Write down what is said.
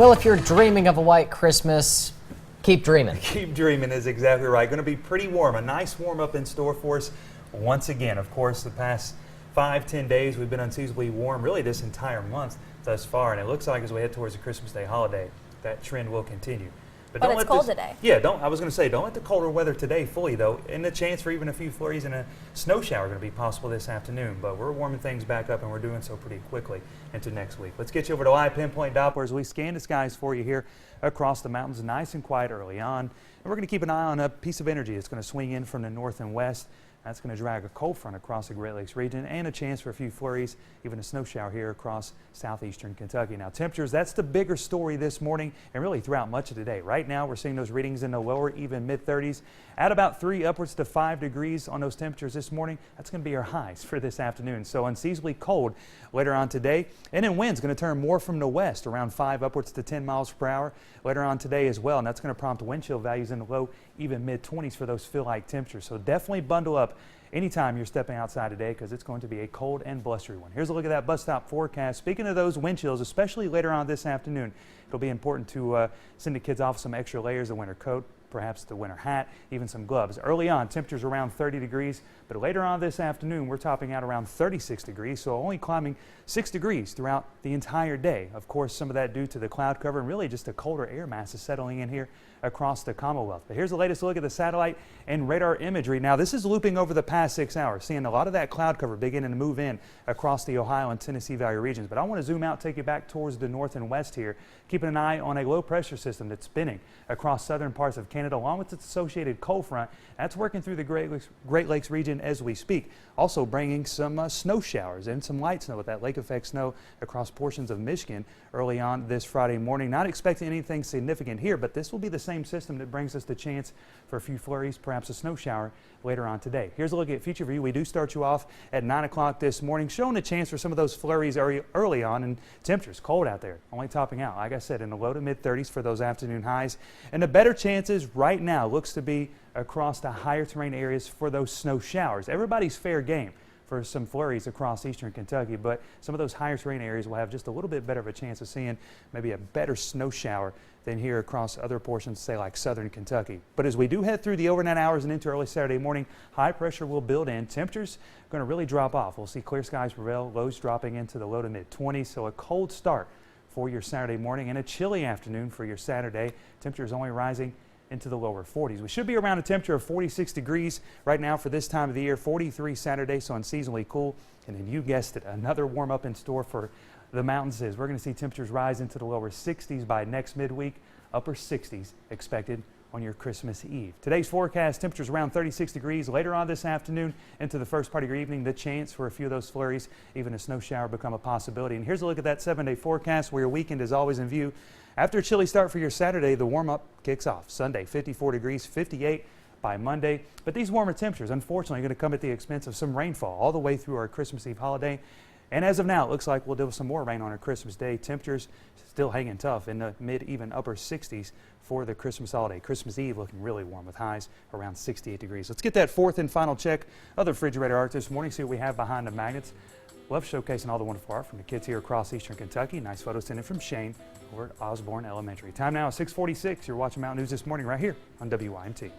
Well, if you're dreaming of a white Christmas, keep dreaming. Keep dreaming is exactly right. Going to be pretty warm. A nice warm up in store for us once again. Of course, the past 5-10 days we've been unseasonably warm, really this entire month thus far, and it looks like as we head towards the Christmas Day holiday, that trend will continue. But it's cold today. Yeah, I was going to say, don't let the colder weather today fool you, though. And the chance for even a few flurries and a snow shower going to be possible this afternoon. But we're warming things back up, and we're doing so pretty quickly into next week. Let's get you over to live pinpoint Doppler as we scan the skies for you here across the mountains, nice and quiet early on. And we're going to keep an eye on a piece of energy that's going to swing in from the north and west. That's going to drag a cold front across the Great Lakes region and a chance for a few flurries, even a snow shower here across southeastern Kentucky. Now temperatures, that's the bigger story this morning and really throughout much of the day. Right now we're seeing those readings in the lower, even mid-30s at about 3 upwards to 5 degrees on those temperatures this morning. That's going to be our highs for this afternoon. So unseasonably cold later on today. And then wind's going to turn more from the west, around 5 upwards to 10 miles per hour later on today as well. And that's going to prompt wind chill values in the low, even mid-20s for those feel-like temperatures. So definitely bundle up anytime you're stepping outside today because it's going to be a cold and blustery one. Here's a look at that bus stop forecast. Speaking of those wind chills, especially later on this afternoon, it'll be important to send the kids off some extra layers, the winter coat, perhaps the winter hat, even some gloves. Early on, temperatures around 30 degrees, but later on this afternoon, we're topping out around 36 degrees, so only climbing 6 degrees throughout the entire day. Of course, some of that due to the cloud cover and really just the colder air masses settling in here across the Commonwealth. But here's the latest look at the satellite and radar imagery. Now, this is looping over the past 6 hours, seeing a lot of that cloud cover beginning to move in across the Ohio and Tennessee Valley regions. But I want to zoom out, take you back towards the north and west here, keeping an eye on a low pressure system that's spinning across southern parts of Canada, along with its associated cold front. That's working through the Great Lakes region as we speak. Also bringing some snow showers and some light snow with that lake effect snow across portions of Michigan early on this Friday morning. Not expecting anything significant here, but this will be the same system that brings us the chance for a few flurries, perhaps a snow shower later on today. Here's a look at future view. We do start you off at 9 o'clock this morning, showing a chance for some of those flurries early on, and temperatures cold out there, only topping out, like I said, in the low to mid 30s for those afternoon highs. And the better chances right now looks to be across the higher terrain areas for those snow showers. Everybody's fair game for some flurries across eastern Kentucky, but some of those higher terrain areas will have just a little bit better of a chance of seeing maybe a better snow shower than here across other portions, say like southern Kentucky. But as we do head through the overnight hours and into early Saturday morning, high pressure will build in. Temperatures are going to really drop off. We'll see clear skies prevail, lows dropping into the low to mid 20s, so a cold start for your Saturday morning and a chilly afternoon for your Saturday. Temperatures only rising into the lower 40s. We should be around a temperature of 46 degrees right now for this time of the year, 43 Saturday, so unseasonably cool. And then you guessed it, another warm up in store for the mountains is we're going to see temperatures rise into the lower 60s by next midweek, upper 60s expected on your Christmas Eve. Today's forecast, temperatures around 36 degrees. Later on this afternoon into the first part of your evening, the chance for a few of those flurries, even a snow shower become a possibility. And here's a look at that 7-day forecast where your weekend is always in view. After a chilly start for your Saturday, the warm-up kicks off. Sunday, 54 degrees, 58 by Monday. But these warmer temperatures, unfortunately, are going to come at the expense of some rainfall all the way through our Christmas Eve holiday. And as of now, it looks like we'll deal with some more rain on our Christmas Day. Temperatures still hanging tough in the mid, even upper 60s for the Christmas holiday. Christmas Eve looking really warm with highs around 68 degrees. Let's get that fourth and final check of the refrigerator art this morning, see what we have behind the magnets. Love showcasing all the wonderful art from the kids here across eastern Kentucky. Nice photos sent in from Shane over at Osborne Elementary. Time now is 6:46. You're watching Mountain News this morning right here on WYMT.